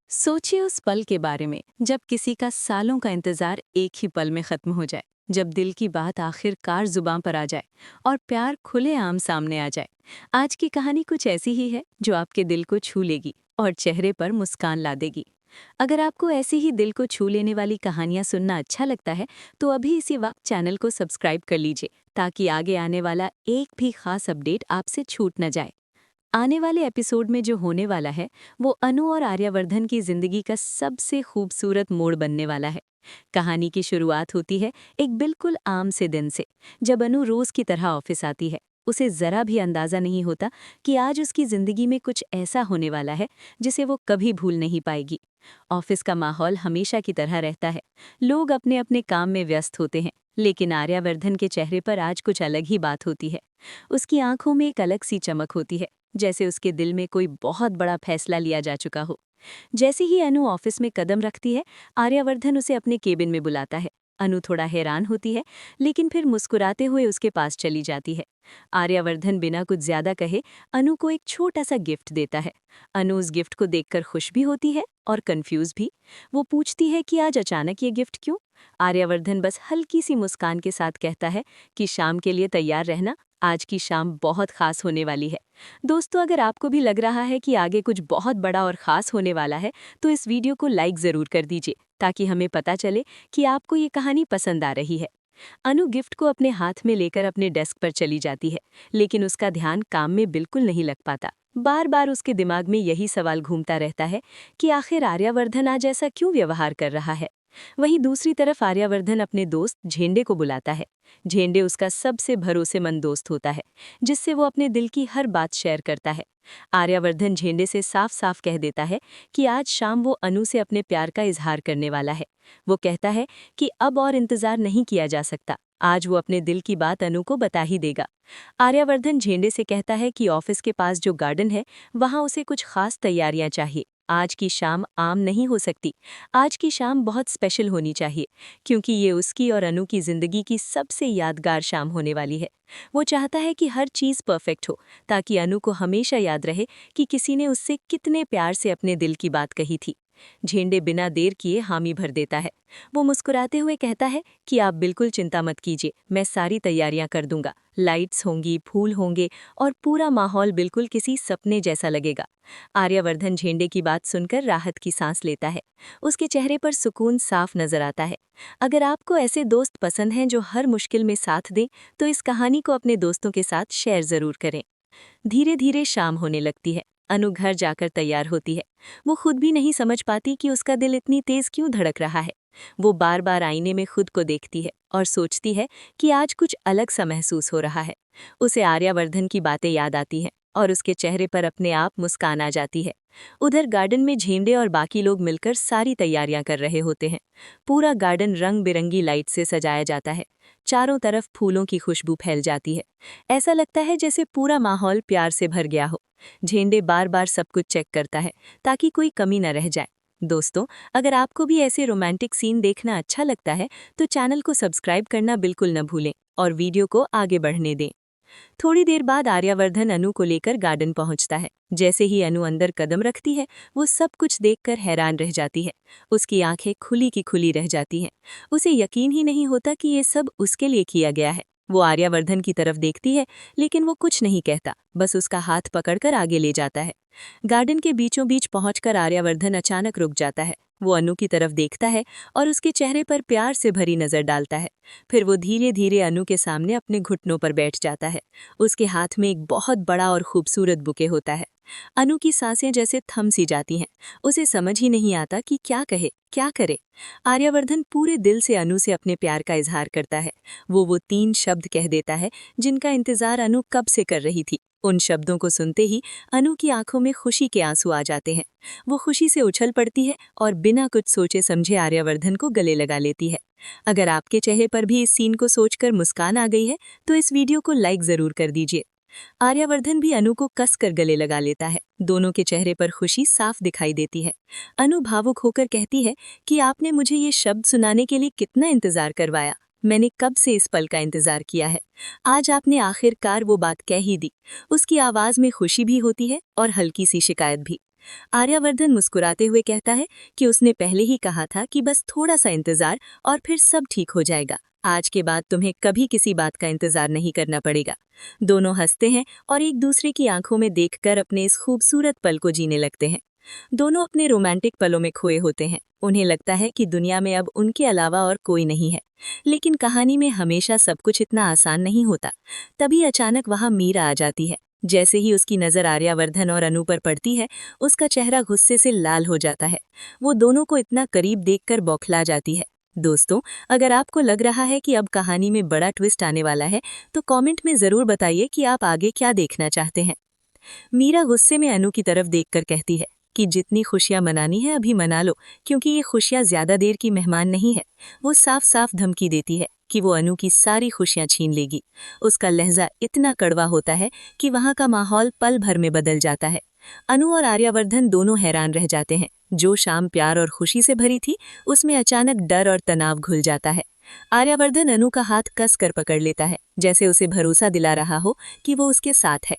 सोचिए उस पल के बारे में जब किसी का सालों का इंतजार एक ही पल में खत्म हो जाए, जब दिल की बात आखिरकार जुबां पर आ जाए और प्यार खुलेआम सामने आ जाए। आज की कहानी कुछ ऐसी ही है जो आपके दिल को छू लेगी और चेहरे पर मुस्कान ला देगी। अगर आपको ऐसी ही दिल को छू लेने वाली कहानियां सुनना अच्छा लगता है तो अभी इसी वक्त चैनल को सब्सक्राइब कर लीजिए ताकि आगे आने वाला एक भी खास अपडेट आपसे छूट न जाए। आने वाले एपिसोड में जो होने वाला है वो अनु और आर्यवर्धन की जिंदगी का सबसे खूबसूरत मोड़ बनने वाला है। कहानी की शुरुआत होती है एक बिल्कुल आम से दिन से, जब अनु रोज की तरह ऑफिस आती है। उसे जरा भी अंदाजा नहीं होता कि आज उसकी जिंदगी में कुछ ऐसा होने वाला है जिसे वो कभी भूल नहीं पाएगी। ऑफिस का माहौल हमेशा की तरह रहता है, लोग अपने अपने काम में व्यस्त होते हैं, लेकिन आर्यवर्धन के चेहरे पर आज कुछ अलग ही बात होती है। उसकी आंखों में एक अलग सी चमक होती है, जैसे उसके दिल में कोई बहुत बड़ा फैसला लिया जा चुका हो। जैसे ही अनु ऑफिस में कदम रखती है, आर्यवर्धन उसे अपने केबिन में बुलाता है। अनु थोड़ा हैरान होती है, लेकिन फिर मुस्कुराते हुए उसके पास चली जाती है। आर्यवर्धन बिना कुछ ज्यादा कहे अनु को एक छोटा सा गिफ्ट देता है। अनु उस गिफ्ट को देखकर खुश भी होती है और कंफ्यूज भी। वो पूछती है कि आज अचानक ये गिफ्ट क्यों। आर्यवर्धन बस हल्की सी मुस्कान के साथ कहता है कि शाम के लिए तैयार रहना, आज की शाम बहुत खास होने वाली है। दोस्तों, अगर आपको भी लग रहा है कि आगे कुछ बहुत बड़ा और खास होने वाला है तो इस वीडियो को लाइक ज़रूर कर दीजिए ताकि हमें पता चले कि आपको ये कहानी पसंद आ रही है। अनु गिफ्ट को अपने हाथ में लेकर अपने डेस्क पर चली जाती है, लेकिन उसका ध्यान काम में बिल्कुल नहीं लग पाता। बार बार उसके दिमाग में यही सवाल घूमता रहता है कि आखिर आर्यवर्धन आज ऐसा क्यों व्यवहार कर रहा है। वहीं दूसरी तरफ आर्यवर्धन अपने दोस्त झेंडे को बुलाता है। झेंडे उसका सबसे भरोसेमंद दोस्त होता है, जिससे वो अपने दिल की हर बात शेयर करता है। आर्यवर्धन झेंडे से साफ साफ कह देता है कि आज शाम वो अनु से अपने प्यार का इजहार करने वाला है। वो कहता है कि अब और इंतजार नहीं किया जा सकता, आज वो अपने दिल की बात अनु को बता ही देगा। आर्यवर्धन झेंडे से कहता है कि ऑफिस के पास जो गार्डन है वहाँ उसे कुछ खास तैयारियां चाहिए। आज की शाम आम नहीं हो सकती, आज की शाम बहुत स्पेशल होनी चाहिए, क्योंकि ये उसकी और अनु की जिंदगी की सबसे यादगार शाम होने वाली है। वो चाहता है कि हर चीज़ परफेक्ट हो, ताकि अनु को हमेशा याद रहे कि किसी ने उससे कितने प्यार से अपने दिल की बात कही थी। झेंडे बिना देर किए हामी भर देता है। वो मुस्कुराते हुए कहता है कि आप बिल्कुल चिंता मत कीजिए, मैं सारी तैयारियां कर दूंगा। लाइट्स होंगी, फूल होंगे और पूरा माहौल बिल्कुल किसी सपने जैसा लगेगा। आर्यवर्धन झेंडे की बात सुनकर राहत की सांस लेता है। उसके चेहरे पर सुकून साफ नजर आता है। अगर आपको ऐसे दोस्त पसंद हैं जो हर मुश्किल में साथ दें, तो इस कहानी को अपने दोस्तों के साथ शेयर जरूर करें। धीरे धीरे शाम होने लगती है। अनु घर जाकर तैयार होती है। वो खुद भी नहीं समझ पाती कि उसका दिल इतनी तेज क्यों धड़क रहा है। वो बार बार आईने में खुद को देखती है और सोचती है कि आज कुछ अलग सा महसूस हो रहा है। उसे आर्यवर्धन की बातें याद आती हैं और उसके चेहरे पर अपने आप मुस्कान आ जाती है। उधर गार्डन में झेंडे और बाकी लोग मिलकर सारी तैयारियां कर रहे होते हैं। पूरा गार्डन रंग बिरंगी लाइट से सजाया जाता है। चारों तरफ फूलों की खुशबू फैल जाती है। ऐसा लगता है जैसे पूरा माहौल प्यार से भर गया हो। झेंडे बार बार सब कुछ चेक करता है ताकि कोई कमी न रह जाए। दोस्तों, अगर आपको भी ऐसे रोमांटिक सीन देखना अच्छा लगता है तो चैनल को सब्सक्राइब करना बिल्कुल न भूलें और वीडियो को आगे बढ़ने दें। थोड़ी देर बाद आर्यवर्धन अनु को लेकर गार्डन पहुंचता है। जैसे ही अनु अंदर कदम रखती है, वो सब कुछ देखकर हैरान रह जाती है। उसकी आंखें खुली की खुली रह जाती हैं। उसे यकीन ही नहीं होता कि ये सब उसके लिए किया गया है। वो आर्यवर्धन की तरफ देखती है, लेकिन वो कुछ नहीं कहता, बस उसका हाथ पकड़कर आगे ले जाता है। गार्डन के बीचों बीच पहुंचकर आर्यवर्धन अचानक रुक जाता है। वो अनु की तरफ देखता है और उसके चेहरे पर प्यार से भरी नजर डालता है। फिर वो धीरे धीरे अनु के सामने अपने घुटनों पर बैठ जाता है। उसके हाथ में एक बहुत बड़ा और खूबसूरत बुके होता है। अनु की सांसें जैसे थम सी जाती हैं। उसे समझ ही नहीं आता कि क्या कहे, क्या करे। आर्यवर्धन पूरे दिल से अनु से अपने प्यार का इजहार करता है। वो 3 शब्द कह देता है जिनका इंतजार अनु कब से कर रही थी। उन शब्दों को सुनते ही अनु की आंखों में खुशी के आंसू आ जाते हैं। वो खुशी से उछल पड़ती है और बिना कुछ सोचे समझे आर्यवर्धन को गले लगा लेती है। अगर आपके चेहरे पर भी इस सीन को सोचकर मुस्कान आ गई है तो इस वीडियो को लाइक जरूर कर दीजिए। आर्यवर्धन भी अनु को कसकर गले लगा लेता है। दोनों के चेहरे पर खुशी साफ दिखाई देती है। अनु भावुक होकर कहती है कि आपने मुझे ये शब्द सुनाने के लिए कितना इंतजार करवाया। मैंने कब से इस पल का इंतजार किया है। आज आपने आखिरकार वो बात कह ही दी। उसकी आवाज में खुशी भी होती है और हल्की सी शिकायत भी। आर्यवर्धन मुस्कुराते हुए कहता है कि उसने पहले ही कहा था कि बस थोड़ा सा इंतजार और फिर सब ठीक हो जाएगा। आज के बाद तुम्हें कभी किसी बात का इंतजार नहीं करना पड़ेगा। दोनों हंसते हैं और एक दूसरे की आंखों में देखकर अपने इस खूबसूरत पल को जीने लगते हैं। दोनों अपने रोमांटिक पलों में खोए होते हैं। उन्हें लगता है कि दुनिया में अब उनके अलावा और कोई नहीं है। लेकिन कहानी में हमेशा सब कुछ इतना आसान नहीं होता। तभी अचानक वहां मीरा आ जाती है। जैसे ही उसकी नजर आर्यवर्धन और अनु पर पड़ती है, उसका चेहरा गुस्से से लाल हो जाता है। वो दोनों को इतना करीब देखकर बौखला जाती है। दोस्तों, अगर आपको लग रहा है कि अब कहानी में बड़ा ट्विस्ट आने वाला है, तो कमेंट में जरूर बताइए कि आप आगे क्या देखना चाहते हैं। मीरा गुस्से में अनु की तरफ देखकर कहती है कि जितनी खुशियां मनानी है अभी मना लो, क्योंकि ये खुशियां ज्यादा देर की मेहमान नहीं है। वो साफ साफ धमकी देती है कि वो अनु की सारी खुशियां छीन लेगी। उसका लहजा इतना कड़वा होता है कि वहां का माहौल पल भर में बदल जाता है। अनु और आर्यवर्धन दोनों हैरान रह जाते हैं। जो शाम प्यार और खुशी से भरी थी, उसमें अचानक डर और तनाव घुल जाता है। आर्यवर्धन अनु का हाथ कस कर पकड़ लेता है, जैसे उसे भरोसा दिला रहा हो कि वो उसके साथ है।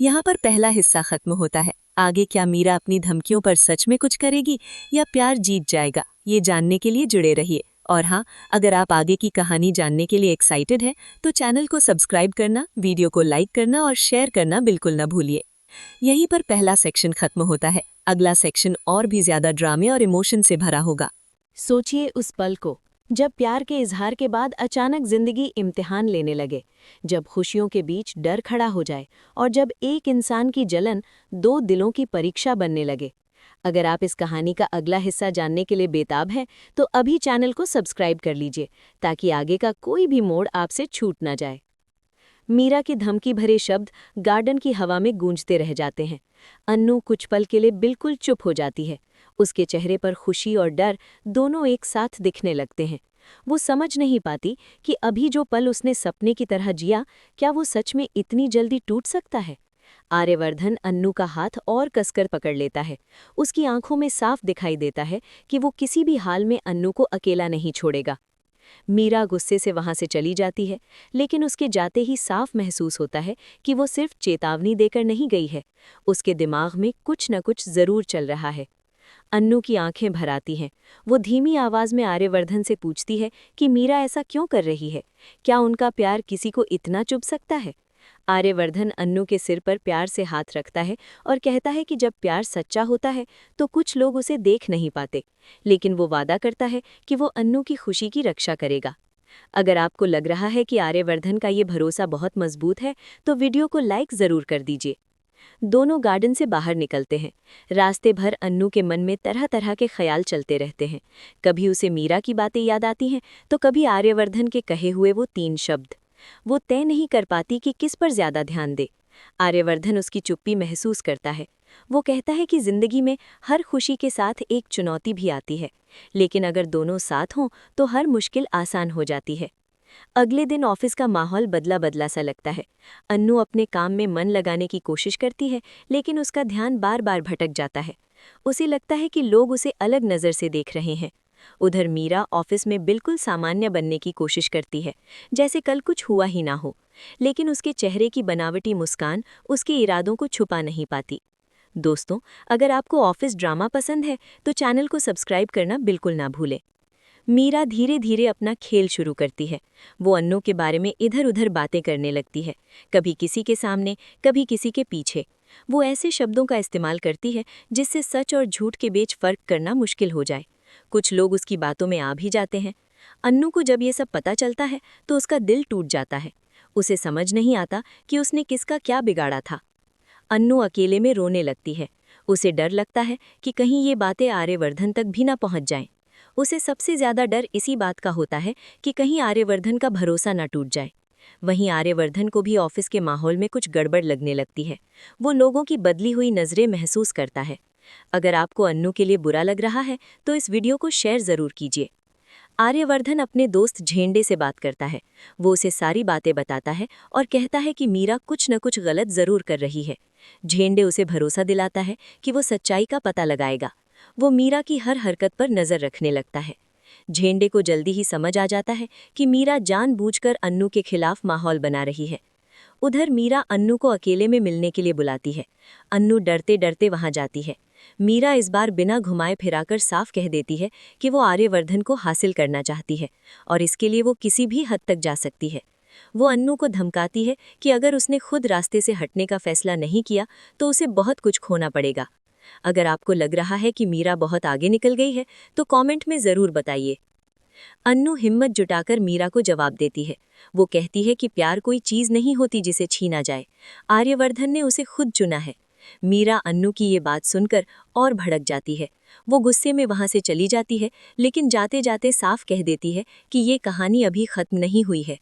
यहाँ पर पहला हिस्सा खत्म होता है। आगे क्या मीरा अपनी धमकियों पर सच में कुछ करेगी या प्यार जीत जाएगा, ये जानने के लिए जुड़े रहिए। और हाँ, अगर आप आगे की कहानी जानने के लिए एक्साइटेड हैं, तो चैनल को सब्सक्राइब करना, वीडियो को लाइक करना और शेयर करना बिल्कुल न भूलिए। यहीं पर पहला सेक्शन खत्म होता है। अगला सेक्शन और भी ज्यादा ड्रामे और इमोशन से भरा होगा। सोचिए उस पल को, जब प्यार के इजहार के बाद अचानक जिंदगी इम्तिहान लेने लगे, जब खुशियों के बीच डर खड़ा हो जाए और जब एक इंसान की जलन दो दिलों की परीक्षा बनने लगे। अगर आप इस कहानी का अगला हिस्सा जानने के लिए बेताब हैं, तो अभी चैनल को सब्सक्राइब कर लीजिए ताकि आगे का कोई भी मोड़ आपसे छूट ना जाए। मीरा की धमकी भरे शब्द गार्डन की हवा में गूंजते रह जाते हैं। अन्नू कुछ पल के लिए बिल्कुल चुप हो जाती है। उसके चेहरे पर खुशी और डर दोनों एक साथ दिखने लगते हैं। वो समझ नहीं पाती कि अभी जो पल उसने सपने की तरह जिया, क्या वो सच में इतनी जल्दी टूट सकता है। आर्यवर्धन अन्नू का हाथ और कसकर पकड़ लेता है। उसकी आंखों में साफ दिखाई देता है कि वो किसी भी हाल में अन्नू को अकेला नहीं छोड़ेगा। मीरा गुस्से से वहां से चली जाती है, लेकिन उसके जाते ही साफ महसूस होता है कि वो सिर्फ चेतावनी देकर नहीं गई है। उसके दिमाग में कुछ न कुछ जरूर चल रहा है। अन्नू की आंखें भर आती हैं। वो धीमी आवाज में आर्यवर्धन से पूछती है कि मीरा ऐसा क्यों कर रही है। क्या उनका प्यार किसी को इतना चुभ सकता है। आर्यवर्धन अन्नू के सिर पर प्यार से हाथ रखता है और कहता है कि जब प्यार सच्चा होता है तो कुछ लोग उसे देख नहीं पाते, लेकिन वो वादा करता है कि वो अन्नू की खुशी की रक्षा करेगा। अगर आपको लग रहा है कि आर्यवर्धन का ये भरोसा बहुत मजबूत है, तो वीडियो को लाइक जरूर कर दीजिए। दोनों गार्डन से बाहर निकलते हैं। रास्ते भर अन्नू के मन में तरह तरह के ख्याल चलते रहते हैं। कभी उसे मीरा की बातें याद आती हैं, तो कभी आर्यवर्धन के कहे हुए वो 3 शब्द। वो तय नहीं कर पाती कि किस पर ज्यादा ध्यान दे। आर्यवर्धन उसकी चुप्पी महसूस करता है। वो कहता है कि जिंदगी में हर खुशी के साथ एक चुनौती भी आती है, लेकिन अगर दोनों साथ हों तो हर मुश्किल आसान हो जाती है। अगले दिन ऑफिस का माहौल बदला बदला सा लगता है। अन्नू अपने काम में मन लगाने की कोशिश करती है, लेकिन उसका ध्यान बार बार भटक जाता है। उसे लगता है कि लोग उसे अलग नज़र से देख रहे हैं। उधर मीरा ऑफिस में बिल्कुल सामान्य बनने की कोशिश करती है, जैसे कल कुछ हुआ ही ना हो, लेकिन उसके चेहरे की बनावटी मुस्कान उसके इरादों को छुपा नहीं पाती। दोस्तों, अगर आपको ऑफिस ड्रामा पसंद है, तो चैनल को सब्सक्राइब करना बिल्कुल ना भूलें। मीरा धीरे धीरे अपना खेल शुरू करती है। वो अन्नू के बारे में इधर उधर बातें करने लगती है, कभी किसी के सामने, कभी किसी के पीछे। वो ऐसे शब्दों का इस्तेमाल करती है जिससे सच और झूठ के बीच फर्क करना मुश्किल हो जाए। कुछ लोग उसकी बातों में आ भी जाते हैं। अन्नू को जब ये सब पता चलता है तो उसका दिल टूट जाता है। उसे समझ नहीं आता कि उसने किसका क्या बिगाड़ा था। अन्नू अकेले में रोने लगती है। उसे डर लगता है कि कहीं ये बातें आर्यवर्धन तक भी ना पहुंच जाएं। उसे सबसे ज्यादा डर इसी बात का होता है कि कहीं आर्यवर्धन का भरोसा न टूट जाए। वहीं आर्यवर्धन को भी ऑफिस के माहौल में कुछ गड़बड़ लगने लगती है। वो लोगों की बदली हुई नजरें महसूस करता है। अगर आपको अन्नू के लिए बुरा लग रहा है, तो इस वीडियो को शेयर जरूर कीजिए। आर्यवर्धन अपने दोस्त झेंडे से बात करता है। वो उसे सारी बातें बताता है और कहता है कि मीरा कुछ न कुछ गलत जरूर कर रही है। झेंडे उसे भरोसा दिलाता है कि वो सच्चाई का पता लगाएगा। वो मीरा की हर हरकत पर नजर रखने लगता है। झेंडे को जल्दी ही समझ आ जाता है कि मीरा जानबूझकर अन्नू के खिलाफ माहौल बना रही है। उधर मीरा अन्नू को अकेले में मिलने के लिए बुलाती है। अन्नू डरते डरते वहां जाती है। मीरा इस बार बिना घुमाए फिराकर साफ कह देती है कि वो आर्यवर्धन को हासिल करना चाहती है और इसके लिए वो किसी भी हद तक जा सकती है। वो अन्नू को धमकाती है कि अगर उसने खुद रास्ते से हटने का फैसला नहीं किया तो उसे बहुत कुछ खोना पड़ेगा। अगर आपको लग रहा है कि मीरा बहुत आगे निकल गई है तो कमेंट में ज़रूर बताइए। अन्नू हिम्मत जुटाकर मीरा को जवाब देती है। वो कहती है कि प्यार कोई चीज़ नहीं होती जिसे छीना जाए। आर्यवर्धन ने उसे खुद चुना है। मीरा अन्नू की ये बात सुनकर और भड़क जाती है। वो गुस्से में वहां से चली जाती है, लेकिन जाते जाते साफ कह देती है कि ये कहानी अभी खत्म नहीं हुई है।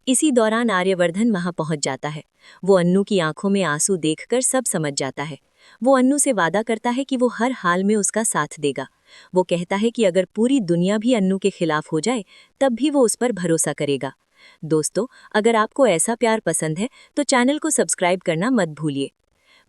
इसी दौरान आर्यवर्धन वहां पहुंच जाता है। वो अन्नू की आंखों में आंसू देखकर सब समझ जाता है। वो अन्नू से वादा करता है कि वो हर हाल में उसका साथ देगा। वो कहता है कि अगर पूरी दुनिया भी अन्नू के खिलाफ हो जाए तब भी वो उस पर भरोसा करेगा। दोस्तों, अगर आपको ऐसा प्यार पसंद है तो चैनल को सब्सक्राइब करना मत भूलिए।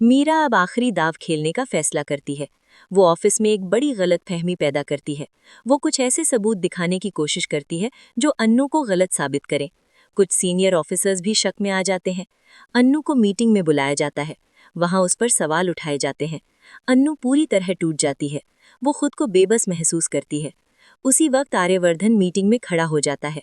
मीरा अब आखिरी दाव खेलने का फैसला करती है। वो ऑफिस में एक बड़ी गलतफहमी पैदा करती है। वो कुछ ऐसे सबूत दिखाने की कोशिश करती है जो अन्नू को गलत साबित करें। कुछ सीनियर ऑफिसर्स भी शक में आ जाते हैं। अन्नू को मीटिंग में बुलाया जाता है। वहां उस पर सवाल उठाए जाते हैं। अन्नू पूरी तरह टूट जाती है। वो खुद को बेबस महसूस करती है। उसी वक्त आर्यवर्धन मीटिंग में खड़ा हो जाता है।